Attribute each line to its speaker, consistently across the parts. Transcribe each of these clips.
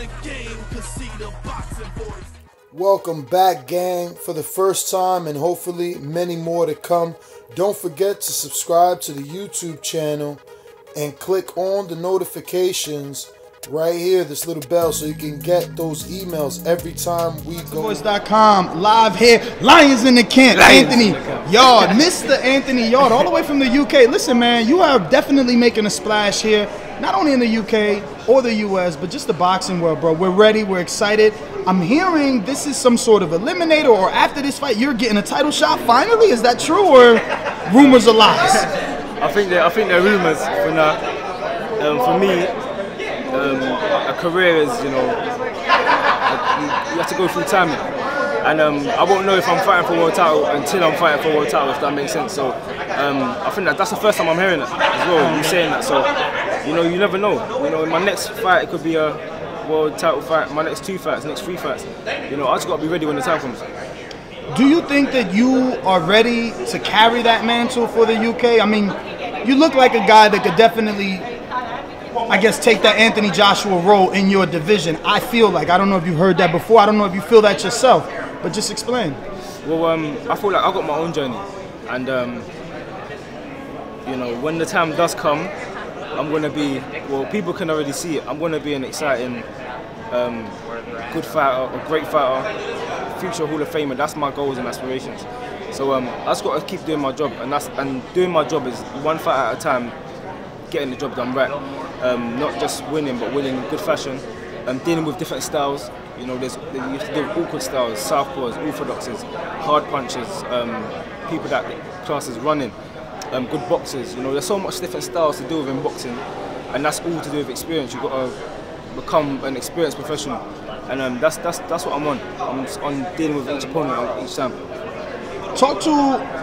Speaker 1: the game, cause see the boxing voice.
Speaker 2: Welcome back, gang, for the first time and hopefully many more to come. Don't forget to subscribe to the YouTube channel and click on the notifications right here, this little bell, so you can get those emails every time we go.
Speaker 3: Voice.com, live here, Lions in the Camp, Anthony Yarde, Mr. Anthony Yarde, all the way from the UK. Listen, man, you are definitely making a splash here, not only in the UK or the US, but just the boxing world, bro. We're ready, we're excited. I'm hearing this is some sort of eliminator, or after this fight, you're getting a title shot finally? Is that true, or rumors are lies?
Speaker 4: I think they're rumors for now. For me, a career is, you have to go through timing, and I won't know if I'm fighting for a world title until I'm fighting for a world title, if that makes sense. So I think that's the first time I'm hearing it as well, you saying that. So you never know. In my next fight it could be a world title fight. My next 2 fights, next 3 fights. I just got to be ready when the time comes.
Speaker 3: Do you think that you are ready to carry that mantle for the UK? I mean, you look like a guy that could definitely, I guess, take that Anthony Joshua role in your division. I feel like, I don't know if you heard that before, I don't know if you feel that yourself, but just explain.
Speaker 4: Well, I feel like I've got my own journey, and when the time does come, I'm going to be, well, people can already see it, I'm going to be an exciting, good fighter, a great fighter, future Hall of Famer. That's my goals and aspirations. So I just got to keep doing my job, and doing my job is one fight at a time, getting the job done right. Not just winning, but winning in good fashion. Dealing with different styles. You have to deal with awkward styles, southpaws, orthodoxes, hard punches, people that class is running, good boxers. There's so much different styles to deal with in boxing, and that's all to do with experience. You've got to become an experienced professional, and that's what I'm on. I'm on dealing with each opponent each time.
Speaker 3: Talk to,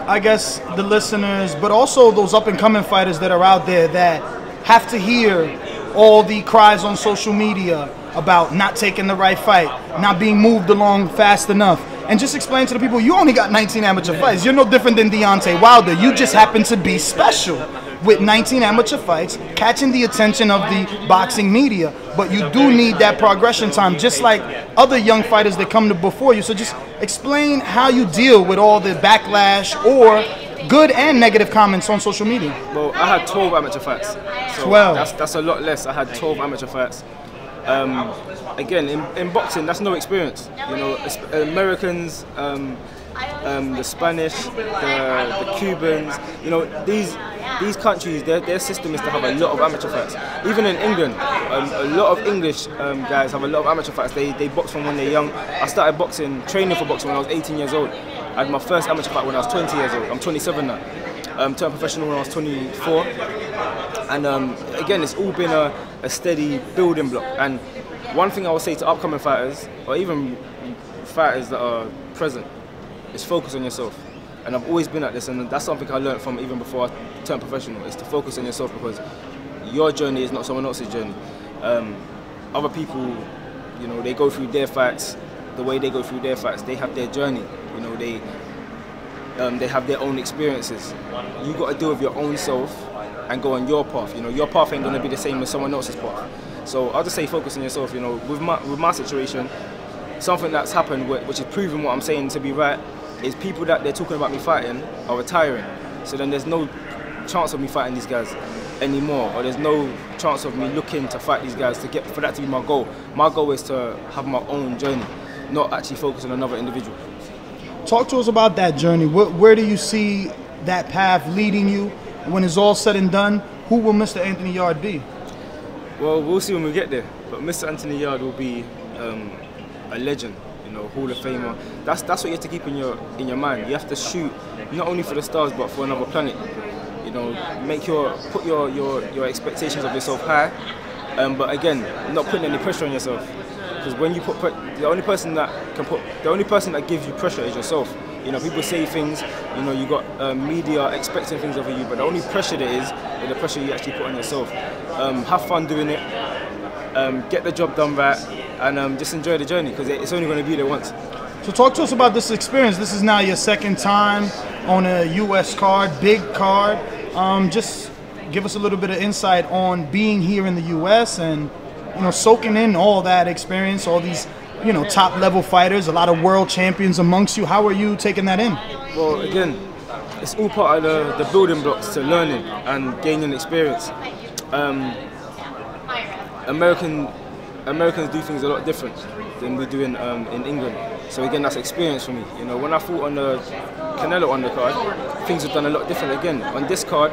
Speaker 3: I guess, the listeners, but also those up-and-coming fighters that are out there that have to hear all the cries on social media about not taking the right fight, not being moved along fast enough. And just explain to the people, you only got 19 amateur fights. You're no different than Deontay Wilder. You just happen to be special with 19 amateur fights, catching the attention of the boxing media. But you do need that progression time, just like other young fighters that come before you. So just explain how you deal with all the backlash or good and negative comments on social media.
Speaker 4: Well, I had 12 amateur fights. So
Speaker 3: 12.
Speaker 4: That's a lot less. I had 12 amateur fights. Again, in boxing, that's no experience. Americans, the Spanish, the Cubans. These countries, their system is to have a lot of amateur fights. Even in England, a lot of English guys have a lot of amateur fights. They box from when they're young. I started training for boxing when I was 18 years old. I had my first amateur fight when I was 20 years old. I'm 27 now. Turned professional when I was 24. And again, it's all been a steady building block. And one thing I would say to upcoming fighters, or even fighters that are present, is focus on yourself. And I've always been at this, and that's something I learned from even before I turned professional, is to focus on yourself, because your journey is not someone else's journey. Other people, they go through their fights, the way they go through their fights, they have their journey, they have their own experiences. You got to deal with your own self and go on your path. Your path ain't going to be the same as someone else's path. So I'll just say focus on yourself. With my situation, something that's happened, which is proving what I'm saying to be right, is people that they're talking about me fighting are retiring. So then there's no chance of me fighting these guys anymore, or there's no chance of me looking to fight these guys for that to be my goal. My goal is to have my own journey, not actually focus on another individual.
Speaker 3: Talk to us about that journey. Where do you see that path leading you? When it's all said and done, who will Mr. Anthony Yarde be?
Speaker 4: Well, we'll see when we get there. But Mr. Anthony Yarde will be a legend, Hall of Famer. That's what you have to keep in your mind. You have to shoot not only for the stars but for another planet. Put your expectations of yourself high, but again, not putting any pressure on yourself. Because when you put the only person that gives you pressure is yourself. People say things, you got media expecting things of you, but the only pressure there is the pressure you actually put on yourself. Have fun doing it, get the job done right, and just enjoy the journey, because it's only going to be there once.
Speaker 3: So talk to us about this experience. This is now your second time on a US card, big card. Just give us a little bit of insight on being here in the US and soaking in all that experience, all these, top level fighters, a lot of world champions amongst you. How are you taking that in?
Speaker 4: Well, again, it's all part of the building blocks to learning and gaining experience. Americans do things a lot different than we do in England. So again, that's experience for me. When I fought on the Canelo undercard, things have done a lot different. Again, on this card,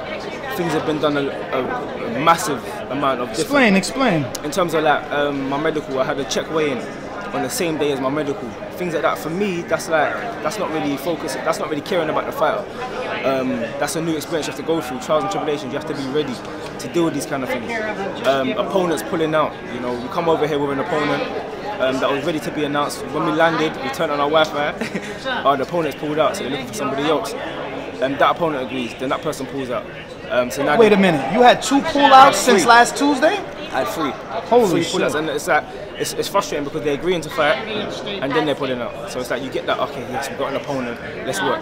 Speaker 4: things have been done a massive amount of different.
Speaker 3: Explain.
Speaker 4: In terms of like my medical, I had a check weigh-in on the same day as my medical. Things like that. For me, that's not really focus. That's not really caring about the fighter. That's a new experience you have to go through. Trials and tribulations. You have to be ready to deal with these kind of things. Opponents pulling out. We come over here with an opponent that was ready to be announced. When we landed, we turned on our Wi-Fi. The opponent's pulled out, so they're looking for somebody else. That opponent agrees. Then that person pulls out. So now
Speaker 3: wait a minute. You had 2 pull-outs since last Tuesday?
Speaker 4: I had 3.
Speaker 3: Holy
Speaker 4: shit. Pull-outs, and it's like it's frustrating because they're agreeing to fight and then they're pulling out. So it's like you get that, okay, yes, we've got an opponent, let's work.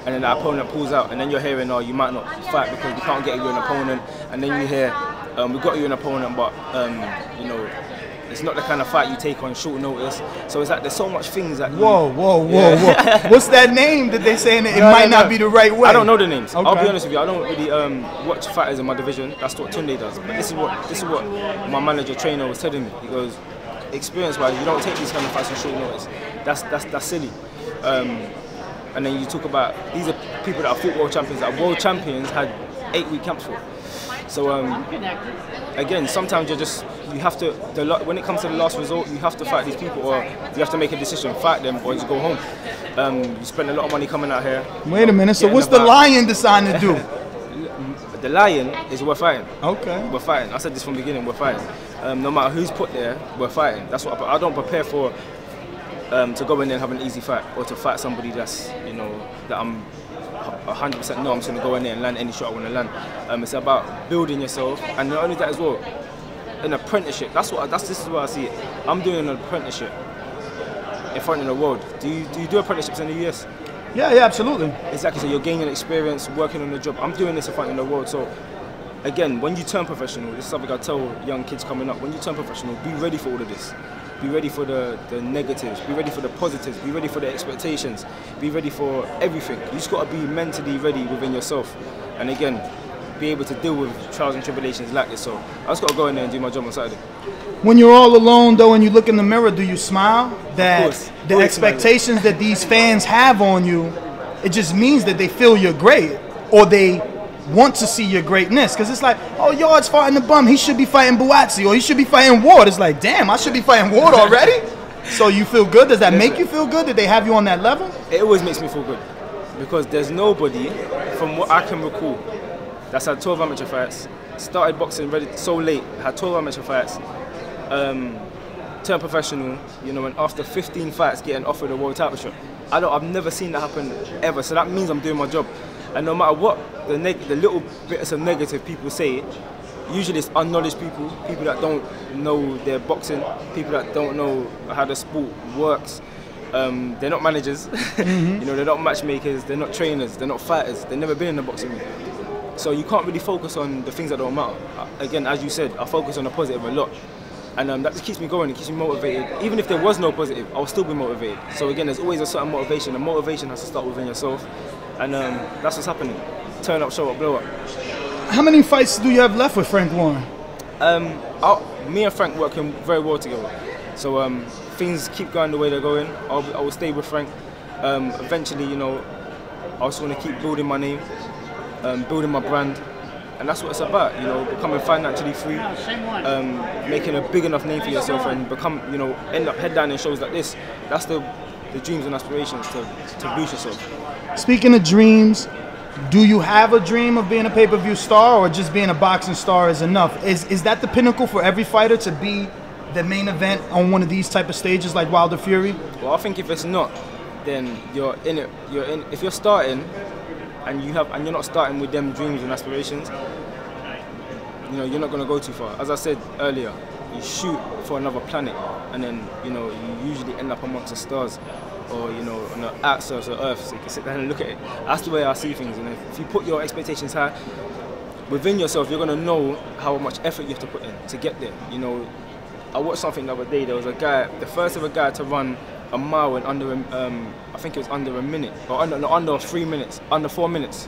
Speaker 4: And then that opponent pulls out, and then you're hearing, oh, you might not fight because we can't get you an opponent. And then you hear, we got you an opponent, but it's not the kind of fight you take on short notice. So it's like there's so much things that.
Speaker 3: Whoa. What's that name that they saying it might not be the right way?
Speaker 4: I don't know the names.
Speaker 3: Okay.
Speaker 4: I'll be honest with you. I don't really watch fighters in my division. That's what Tunde does. But this is what my manager trainer was telling me. He goes, experience-wise, you don't take these kind of fights on short notice. That's silly. And then you talk about these are people that are football champions, that world champions had 8-week camps for. So again, sometimes you have to, when it comes to the last result, you have to fight these people, or you have to make a decision, fight them, or just go home. You spend a lot of money coming out here.
Speaker 3: Wait a minute, so what's the Lion deciding to do?
Speaker 4: The Lion is we're fighting.
Speaker 3: Okay.
Speaker 4: We're fighting. I said this from the beginning, we're fighting. No matter who's put there, we're fighting. That's what I don't prepare for. To go in there and have an easy fight, or to fight somebody that's, that I'm 100% know I'm just going to go in there and land any shot I want to land. It's about building yourself, and not only that as well, an apprenticeship. This is where I see it. I'm doing an apprenticeship in front of the world. Do you do apprenticeships in the US?
Speaker 3: Yeah, absolutely.
Speaker 4: Exactly. So you're gaining experience, working on the job. I'm doing this in front of the world. So again, when you turn professional, this is something I tell young kids coming up. When you turn professional, be ready for all of this. Be ready for the negatives, be ready for the positives, be ready for the expectations, be ready for everything. You just got to be mentally ready within yourself. And again, be able to deal with trials and tribulations like this. So I just got to go in there and do my job on Saturday.
Speaker 3: When you're all alone though and you look in the mirror, do you smile? That the expectations that these fans have on you, it just means that they feel you're great, or they want to see your greatness, because it's like, oh, Yarde's fighting the bum, he should be fighting Buatsi, or he should be fighting Ward. It's like, damn, I should be fighting Ward already. So you feel good? Does that make you feel good that they have you on that level?
Speaker 4: It always makes me feel good, because there's nobody, from what I can recall, that's had 12 amateur fights, started boxing so late, had 12 amateur fights, turned professional, and after 15 fights getting offered a world title shot. I've never seen that happen ever, so that means I'm doing my job. And no matter what the little bits of negative people say, usually it's unknowledged people that don't know their boxing, people that don't know how the sport works. They're not managers, they're not matchmakers, they're not trainers, they're not fighters, they've never been in the boxing ring. So you can't really focus on the things that don't matter. Again, as you said, I focus on the positive a lot. And that just keeps me going, it keeps me motivated. Even if there was no positive, I'll still be motivated. So again, there's always a certain motivation, and motivation has to start within yourself. And that's what's happening. Turn up, show up, blow up.
Speaker 3: How many fights do you have left with Frank Warren?
Speaker 4: Me and Frank working very well together. So things keep going the way they're going. I will stay with Frank. Eventually, I also want to keep building my name, building my brand. And that's what it's about, becoming financially free, making a big enough name for yourself, and end up headlining shows like this. That's the dreams and aspirations to boost yourself.
Speaker 3: Speaking of dreams, do you have a dream of being a pay-per-view star, or just being a boxing star is enough? Is that the pinnacle for every fighter, to be the main event on one of these type of stages like Wilder Fury?
Speaker 4: Well, I think if it's not, then you're in it. If you're starting, and you're not starting with them dreams and aspirations, you're not going to go too far. As I said earlier, you shoot for another planet, and then you usually end up amongst the stars, or on the outskirts of Earth, so you can sit down and look at it. That's the way I see things. And if you put your expectations high within yourself, you're going to know how much effort you have to put in to get there. I watched something the other day. There was a guy, the first ever guy to run a mile in under, I think it was under a minute, or under 3 minutes, under 4 minutes.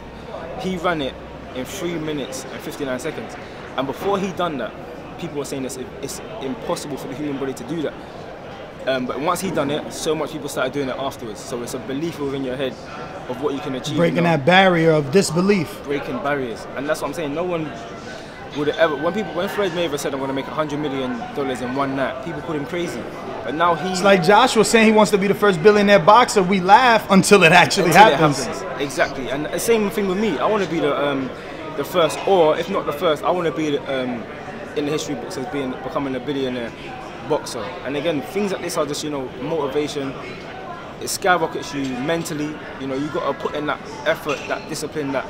Speaker 4: He ran it in 3 minutes and 59 seconds. And before he done that, people were saying it's impossible for the human body to do that. But once he done it, so much people started doing it afterwards. So it's a belief within your head of what you can achieve.
Speaker 3: Breaking that barrier of disbelief.
Speaker 4: Breaking barriers. And that's what I'm saying. No one would have ever, when Floyd Mayweather said, I'm going to make $100 million in one night, people called him crazy. But now
Speaker 3: it's like Joshua saying he wants to be the first billionaire boxer. We laugh until it actually happens.
Speaker 4: Exactly. And the same thing with me. I want to be the first, or if not the first, I want to be in the history books as becoming a billionaire boxer. And again, things like this are just, you know, motivation. It skyrockets you mentally. You know, you got to put in that effort, that discipline, that,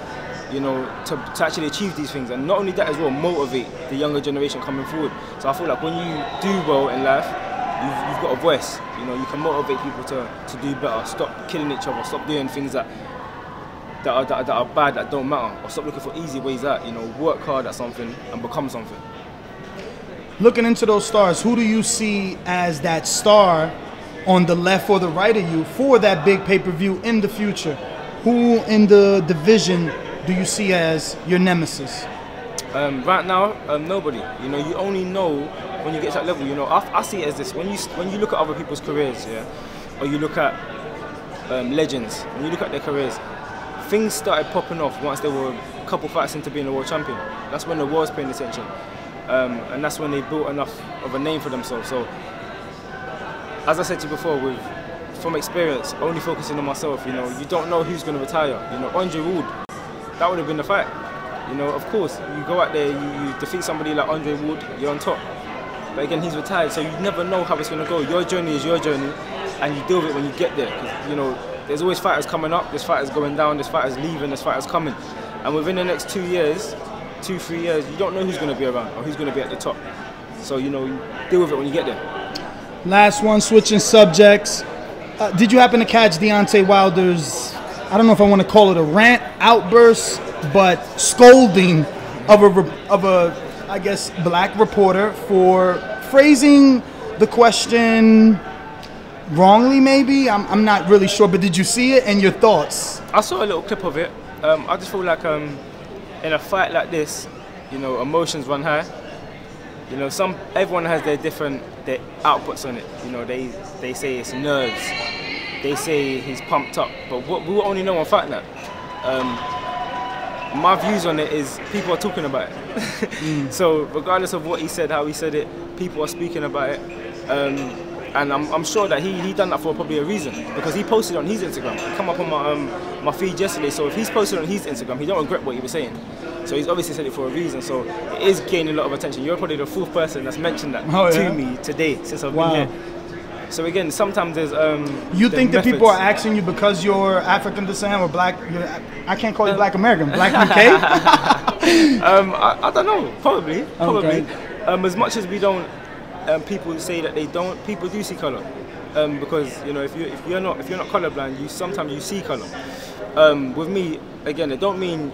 Speaker 4: you know, to actually achieve these things. And not only that as well, motivate the younger generation coming forward. So I feel like when you do well in life, you've got a voice. You know, you can motivate people to do better. Stop killing each other. Stop doing things that are bad, that don't matter. Or stop looking for easy ways out. You know, work hard at something and become something.
Speaker 3: Looking into those stars, who do you see as that star on the left or the right of you for that big pay-per-view in the future? Who in the division do you see as your nemesis?
Speaker 4: Right now, nobody. You know, you only know when you get to that level. You know, I see it as this: when you look at other people's careers, yeah, or you look at legends, when you look at their careers, things started popping off once they were a couple fights into being a world champion. That's when the world's paying attention, and that's when they built enough of a name for themselves. So, as I said to you before, from experience, only focusing on myself. You know, you don't know who's going to retire. You know, Andre Ward, that would have been the fight. You know, of course, you go out there, you defeat somebody like Andre Ward, you're on top. But again, he's retired, so you never know how it's going to go. Your journey is your journey, and you deal with it when you get there. 'Cause, you know, there's always fighters coming up, there's fighters going down, there's fighters leaving, there's fighters coming. And within the next 2 years, 2-3 years, you don't know who's going to be around or who's going to be at the top. So, you know, you deal with it when you get there.
Speaker 3: Last one, switching subjects. Did you happen to catch Deontay Wilder's, I don't know if I want to call it a rant, outburst, but scolding of a I guess, black reporter for phrasing the question wrongly, maybe? I'm not really sure, but did you see it and your thoughts?
Speaker 4: I saw a little clip of it. I just feel like in a fight like this, you know, emotions run high. You know, everyone has their outputs on it. You know, they say it's nerves. They say he's pumped up, but we will only know on Fight Night. My views on it is people are talking about it. So regardless of what he said, how he said it, people are speaking about it. And I'm sure that he done that for probably a reason, because he posted on his Instagram. It come up on my feed yesterday. So if he's posted on his Instagram, he don't regret what he was saying. So he's obviously said it for a reason. So it is gaining a lot of attention. You're probably the 4th person that's mentioned that to me today since I've been here. So again, sometimes there's
Speaker 3: you think that people are asking you because you're African descent or black? I can't call you Black American, Black UK.
Speaker 4: I don't know. Probably.
Speaker 3: Okay.
Speaker 4: As much as we don't, people say that they don't. People do see color, because you know if you're not colorblind, sometimes you see color. With me, again, it don't mean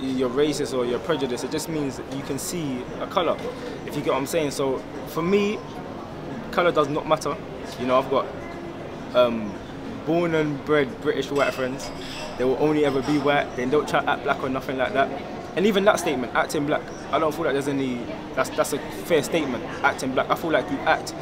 Speaker 4: you're racist or you're prejudiced. It just means that you can see a color, if you get what I'm saying. So for me, color does not matter. You know, I've got born and bred British white friends. They will only ever be white. They don't try to act black or nothing like that. And even that statement, acting black, I don't feel like there's any. That's a fair statement. Acting black, I feel like you act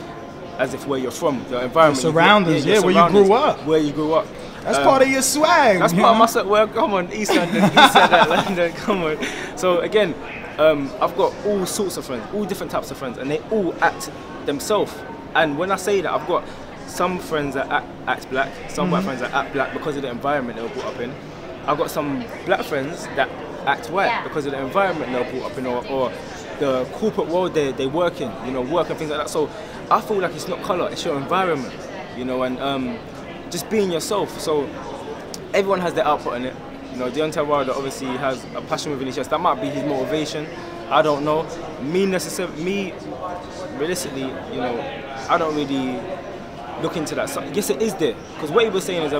Speaker 4: as if where you're from, your environment,
Speaker 3: your surroundings, where you grew up.
Speaker 4: Where you grew up.
Speaker 3: That's part of your swag.
Speaker 4: That's part of my well, come on, East London, London, come on. So again, I've got all sorts of friends, all different types of friends, and they all act themselves. And when I say that, I've got some friends that act black, some white friends that act black because of the environment they were brought up in. I've got some black friends that act white because of the environment they were brought up in, or the corporate world they work in, you know, work and things like that. So I feel like it's not colour, it's your environment, you know, and just being yourself. So everyone has their output in it. You know, Deontay Wilder obviously has a passion within his chest. That might be his motivation. I don't know. Me realistically, you know, I don't really look into that. So, yes, it is there, because what he was saying is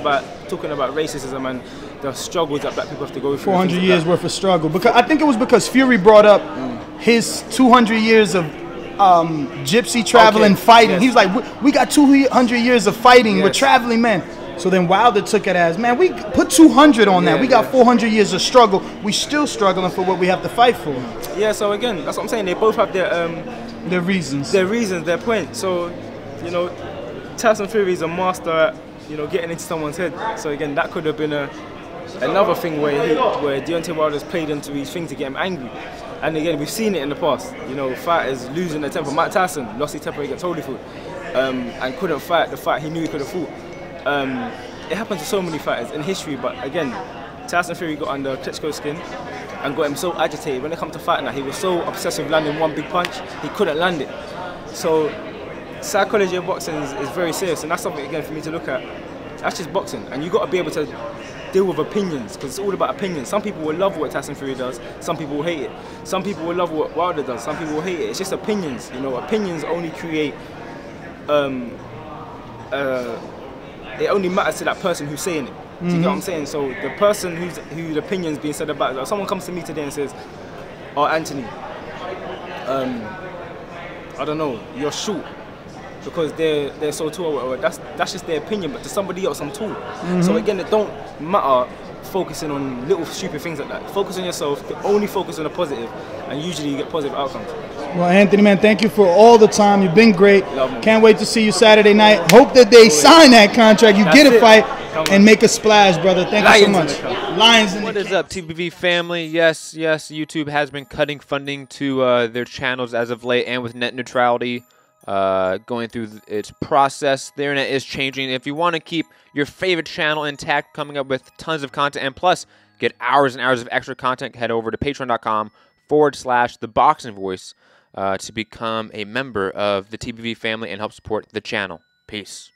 Speaker 4: talking about racism and the struggles that black people have to go through.
Speaker 3: 400 years worth of struggle. Because I think it was because Fury brought up his 200 years of gypsy traveling fighting.
Speaker 4: Yes.
Speaker 3: He was like, we got 200 years of fighting. We're
Speaker 4: Yes.
Speaker 3: traveling men. So then Wilder took it as, man, we put 200 on that. We got 400 years of struggle. We still struggling for what we have to fight for.
Speaker 4: Yeah, so again, that's what I'm saying. They both have
Speaker 3: Their reasons.
Speaker 4: their points. So, you know, Tyson Fury is a master at, you know, getting into someone's head. So again, that could have been another thing where Deontay Wilder's played into his thing to get him angry. And again, we've seen it in the past. You know, fighters losing their temper. Mike Tyson lost his temper against Holyfield and couldn't fight the fight he knew he could have fought. It happened to so many fighters in history, but again, Tyson Fury got under Klitschko's skin and got him so agitated. When it comes to fighting, he was so obsessed with landing one big punch, he couldn't land it. So psychology of boxing is very serious, and that's something again for me to look at. That's just boxing, and you got to be able to deal with opinions, because it's all about opinions. Some people will love what Tyson Fury does, some people will hate it. Some people will love what Wilder does, some people will hate it. It's just opinions, you know. Opinions only create it only matters to that person who's saying it. Do you get what I'm saying? So the person whose opinion's being said about it, like someone comes to me today and says, "Oh, Anthony, I don't know, you're short," because they're so tall or whatever. That's just their opinion, but to somebody else I'm tall. So again, it don't matter focusing on little stupid things like that. Focus on yourself, only focus on the positive, and usually you get positive outcomes.
Speaker 3: Well, Anthony, man, thank you for all the time. You've been great.
Speaker 4: Love me.
Speaker 3: Can't wait to see you Saturday night. Hope that they sign that contract, you get a fight, and make a splash, brother. Thank you so much. Lions in the
Speaker 5: What is up, TBV family? Yes, YouTube has been cutting funding to their channels as of late, and with net neutrality going through its process, the internet is changing. If you want to keep your favorite channel intact, coming up with tons of content, and plus get hours and hours of extra content, head over to patreon.com/ThaBoxingVoice to become a member of the TBV family and help support the channel. Peace.